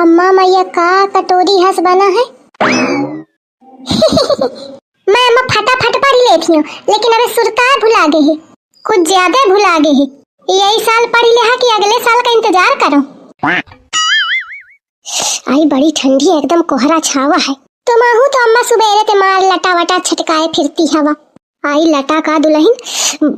अम्मा मैया का कटोरी हंस बना है। मैं अम्मा फटाफट पढ़ लेती हूँ, लेकिन अबे सुरतार भुला गए है, कुछ ज्यादा भुला गए है। यही साल पढ़ ले कि अगले साल का इंतजार करो। आई बड़ी ठंडी है, एकदम कोहरा छावा है। तुम आहू तो अम्मा सुबेरे ते मार लटा वटा छटकाए फिरती हवा। आई लटा का दुल्हन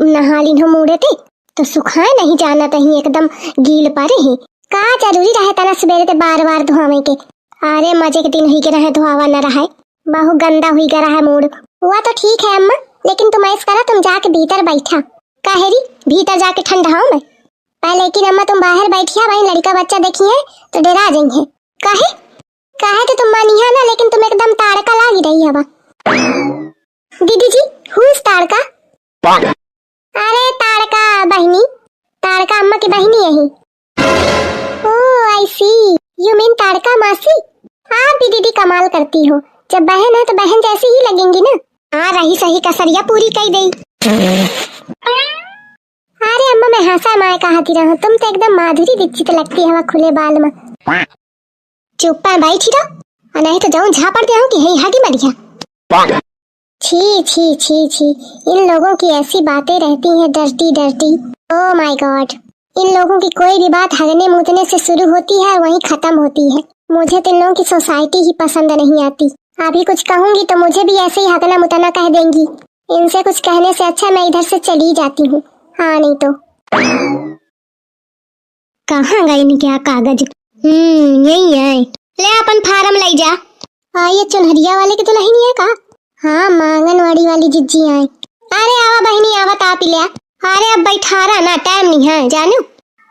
नहा ली हो मुड़े ते तो सुखाए नहीं जाना तही एकदम गील परे है। का जरूरी रहे तना सवेरे ते बार बार धोवे के। अरे मजे के दिन ही के रहे धोवा न रहा, बहु गंदा हुई गया है मूड। हुआ तो ठीक है अम्मा, लेकिन तुम ऐसा करा, तुम जाके भीतर बैठा। काहेरी भीतर जाके ठंडाओ मैं पहले, लेकिन अम्मा तुम बाहर बैठिया, भाई लड़का बच्चा देखी है तो डरा जाएंगे। काहे काहे तो तुम मानिया ना, लेकिन तुम एकदम ताड़का लागी रही हवा। दीदी जी हुस ताड़का? अरे ताड़का बहनी, ताड़का अम्मा की बहनी है। ओह आई सी, यू मीन ताड़का मासी। आप भी दीदी कमाल करती हो, जब बहन है तो बहन जैसी ही लगेंगी ना। हाँ रही सही कसरिया पूरी कही गई। अरे अम्मा मैं हंसा माए कहती रहूं, तुम तो एकदम माधुरी दीक्षित लगती हवा खुले बाल में। चुप बैठी रहो, नहीं तो जाऊं झापड़ दे कि हे हागी मरिया। छी छी छी छी, इन लोगों की ऐसी बातें रहती हैं डरती डरती। ओह माय गॉड, इन लोगों की कोई भी बात हगने मुतने से शुरू होती है और वहीं खत्म होती है। मुझे तो इन लोगों की सोसाइटी ही पसंद नहीं आती। अभी कुछ कहूंगी तो मुझे भी ऐसे ही हगना मुतना कह देंगी। इनसे कुछ कहने से अच्छा मैं इधर से चली जाती हूँ। हाँ नहीं तो कहाँ गई नहीं क्या कागज? यही है, ले अपन फार्म ले जा। ये चुनहरिया वाले की तो नहीं है का? हाँ मांगनवाड़ी वाली जिज्जी आए। अरे आवा बहनी आवा ताप लिया। अरे अब बैठा रहा ना, टाइम नहीं है जानू,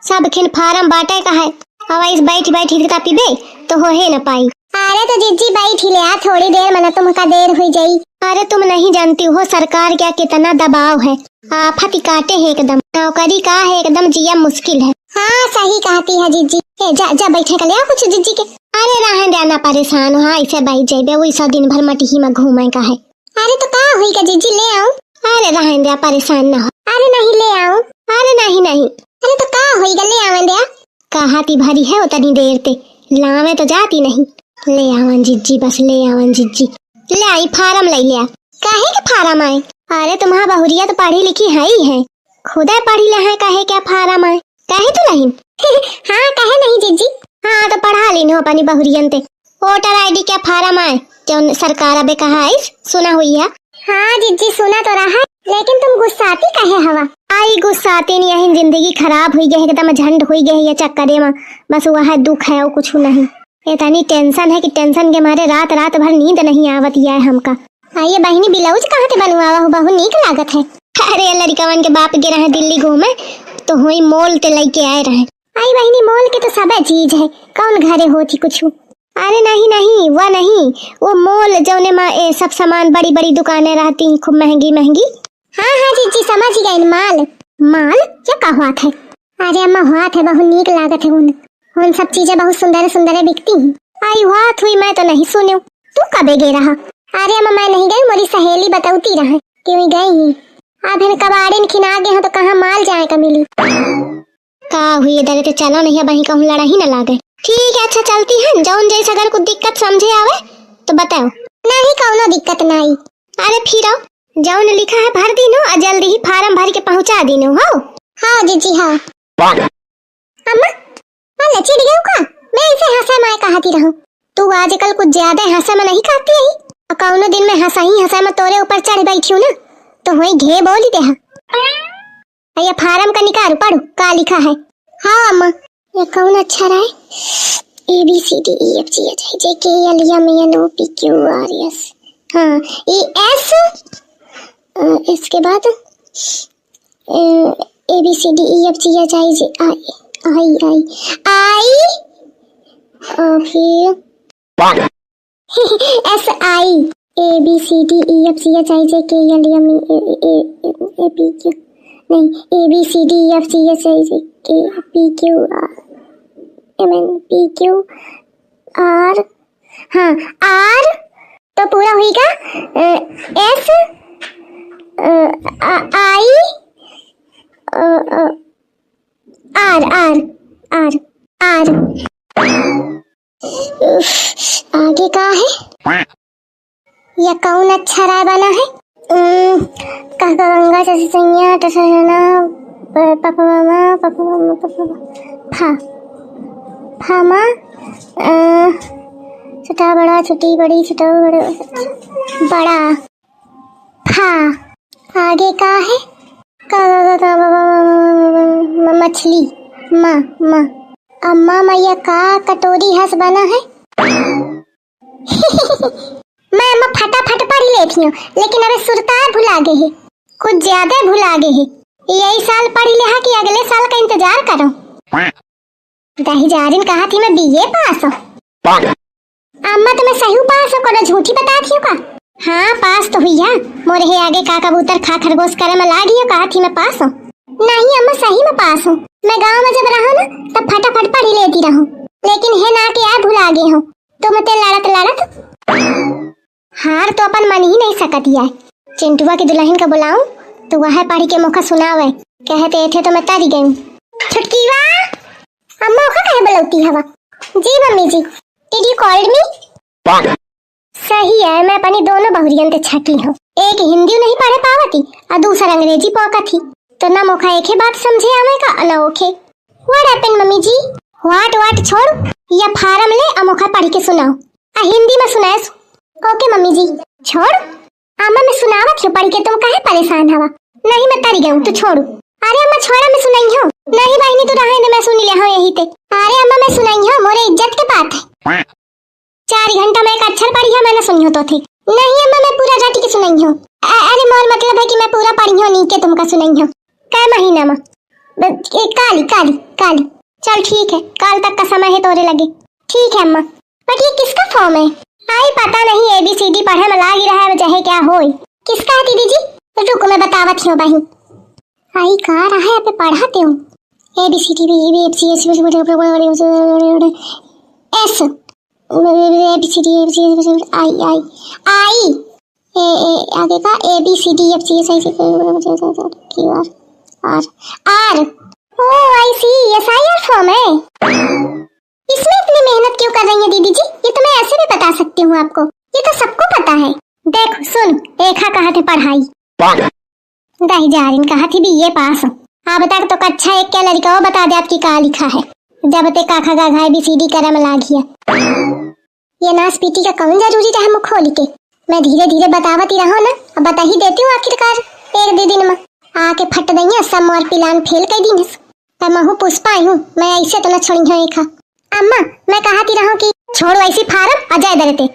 सब खिन फार्म बांटे का है। अब इस बैठ बैठ ही तापी बे तो हो है न पाई। अरे तो जिज्जी बैठ ही ले, थोड़ी देर मना तुमका देर हुई जाई। अरे तुम नहीं जानती हो सरकार क्या कितना दबाव है, आफत काटे है एकदम, नौकरी का है एकदम जिया मुश्किल है। हाँ सही कहती है जिज्जी। जा जा बैठे का ले कुछ जिज्जी के। अरे रहन देना परेशान हो, हाँ इसे बैठ जाइबे, वही सब दिन भर मटी में घूमे का है। अरे तो का हुई का जिज्जी, ले आओ। अरे रहन दे, परेशान न हो। अरे नहीं ले आओ। अरे नहीं नहीं, अरे तो का हुई का, ले आवन दे। कहाती भरी है उतनी देर ते लावे तो जाती नहीं। ले आवन जिज्जी, बस ले आवन जिज्जी। ले आई फार्म ले लिया। काहे के फार्म आए? अरे तुम्हारा बहुरिया तो पढ़ी लिखी है ही है, खुदा पढ़ी ले है, काहे क्या फार्म आए? काहे तो नहीं? हाँ काहे नहीं जिज्जी। हाँ तो पढ़ा ली नो अपनी बहुरियन ते। वोटर आईडी क्या फार्म आए जो सरकार अबे कहा है, सुना हुई है? हाँ जिज्जी सुना तो रहा है, लेकिन तुम गुस्साती काहे हवा? आई गुस्साती नहीं है, जिंदगी खराब हुई गई एकदम, झंड हुई गई है चक्करे में, बस वह है दुख है और कुछ नहीं। इतनी टेंशन है कि टेंशन के मारे रात रात भर नींद नहीं आवत है हमका। आइए बहनी ब्लाउज कहाँ से बनवावा हो, बहु नीक लागत है। अरे लड़कवन के बाप गे रहे दिल्ली घूमे तो हुई मोल ते लेके आए रहे। आई बहनी मोल के तो सब चीज है, कौन घरे होती कुछ? अरे नहीं नहीं वह नहीं, वो मोल जौने में सब सामान बड़ी बड़ी दुकानें रहती हैं खूब महंगी महंगी। हाँ हाँ जीजी समझ गए, माल माल क्या का हुआ है? अरे अम्मा हुआ है, बहुत नीक लागत है, उन सब चीजें बहुत सुंदर सुंदर बिकती हैं। आई हुआ हुई मैं तो नहीं सुने, तू कबे गए रहा? अरे अम्मा मैं नहीं गई, मेरी सहेली बताती रहा क्यों गई है। अब हम कबाड़े खिना गए हो तो कहाँ माल जाए का मिली। का हुई इधर तो चलो नहीं, बही कहूँ लड़ा ही न लागे। ठीक है अच्छा चलती है, जौन जैसा अगर कुछ दिक्कत समझे आवे तो बताओ। नहीं कौनो दिक्कत नहीं। अरे फिर आओ, जौन लिखा है भर दी नो और जल्दी ही फार्म भर के पहुँचा दी नो। हाँ हाँ जीजी हाँ। अम्मा अल्लाह चिढ़ गई का? मैं इसे हंसा मैं कहती रहूं, तू आजकल कुछ ज्यादा हंसा में नहीं कहती है, और कौनो दिन में हंसा में तोरे ऊपर चढ़ बैठी हूँ ना तो वही घे बोली दे। ये फार्म का निकाल पढ़ो का लिखा है। हाँ अम्मा ये कौन अच्छा रहा है? ABCDEFGHIJKLMNOPQRS। हाँ ES, इसके बाद ABCDEFGHIJI फिर SI ABCDEFGHIJKLMNOPQ नहीं ABCDEFGHIJKPQRMNPQR। हाँ R तो पूरा होगा S I R R R R आगे का है? यह कौन अच्छा राय बना है? काका गंगा जैसे सैया टसना पापा मामा फा फामा छोटा बड़ा छोटी बड़ी छोटा बड़ा बड़ा फा। आगे का है? मछली माँ माँ अम्मा मैया का कटोरी हंस बना है। मैं अम्मा फटाफट पढ़ लेती हूँ, लेकिन अबे सुरतार भुला गए है, कुछ ज्यादा भुला गए है। यही साल पढ़ी ले कि अगले साल का इंतजार करो। दही जारिन कहा थी मैं बीए पास हूँ। अम्मा तो मैं सही पास हूँ, कोनो झूठी बताती हूँ का? हाँ पास तो हुई है। मोरे हे आगे का कबूतर खा खरगोश करे में लागी हो, कहा थी मैं पास हूँ। नहीं अम्मा सही में पास हूँ। मैं गांव में जब रहा ना तब फटाफट पढ़ी लेती रहूं, लेकिन है ना के यार भुला गए हो तो मत लड़त हार तो अपन मन ही नहीं सकत है। चिंटुआ की दुल्हन का बुलाऊं तो वह पढ़ी के मौका सुनावे, कहते थे तो मैं तारी गई। छुटकी वाह अम्मा का कहे बुलाती हवा? जी मम्मी जी। Did you called me? सही है, मैं अपनी दोनों बहुरियन ते छकी हूँ। एक हिंदी नहीं पढ़े पावती और दूसरा अंग्रेजी पौका थी, तो ना मोखा एक ही बात समझे आवे का ना ओखे। व्हाट हैपेंड मम्मी जी? व्हाट छोड़ या फार्म ले अमोखा पढ़ के सुनाओ। हिंदी में सुनाए। ओके मम्मी जी। छोड़ अम्मा मैं सुनावत हूँ पढ़ के, तुम काहे परेशान हवा? नहीं मैं तरी गई तू छोड़ू। अरे अम्मा छोड़ा मैं सुनाई हूँ। नहीं बहनी तू रहे मैं सुन लिया हूँ यही ते। अरे अम्मा मैं सुनाई हूँ, मोरे इज्जत के बात है। 4 घंटा में एक अक्षर पढ़ी है मैंने सुनी हो तो थे। नहीं अम्मा मैं पूरा जाटी के सुनाई हूँ। अरे मोर मतलब है कि मैं पूरा पढ़ी हूँ नी के तुमका सुनाई हूँ। क्या महीना में? काली। चल ठीक है, काल तक का समय है तोरे लगे। ठीक है अम्मा। बट ये किसका फॉर्म है? आई पता नहीं, ABCD पढ़े में लाग ही रहा है चाहे क्या होई। किसका है दीदी जी? रुको मैं बतावत हूँ बहन। आई कहाँ रहा है, पे पढ़ाते हूँ। ABCD आई आगे का ABCD R. O I C, SIR form है। इसमें इतनी मेहनत क्यों कर रही है दीदी जी? ये तो मैं ऐसे भी बता सकती हूँ आपको, ये तो सबको पता है। देखो सुन, रेखा कहा थे पढ़ाई, दही जारिन कहा थी BA पास। अब तक तो कक्षा 1 क्या लड़का बता दे आपकी कहा लिखा है, जब ते काखा गा घाय BCD करे में लागिया। ये नास पीटी का कौन जरूरी रहा मुख खोल के? मैं धीरे धीरे बतावती रहो ना, अब बता ही देती हूँ आखिरकार 1-2 दिन में आके फट देंगे सब मोर पिलान फेल कर दी। महू पुष्पा हूँ मैं, ऐसे तो न छोड़ी हूँ एक। अम्मा मैं कहती रहूं कि छोड़ो ऐसी फार्म अजय दरते।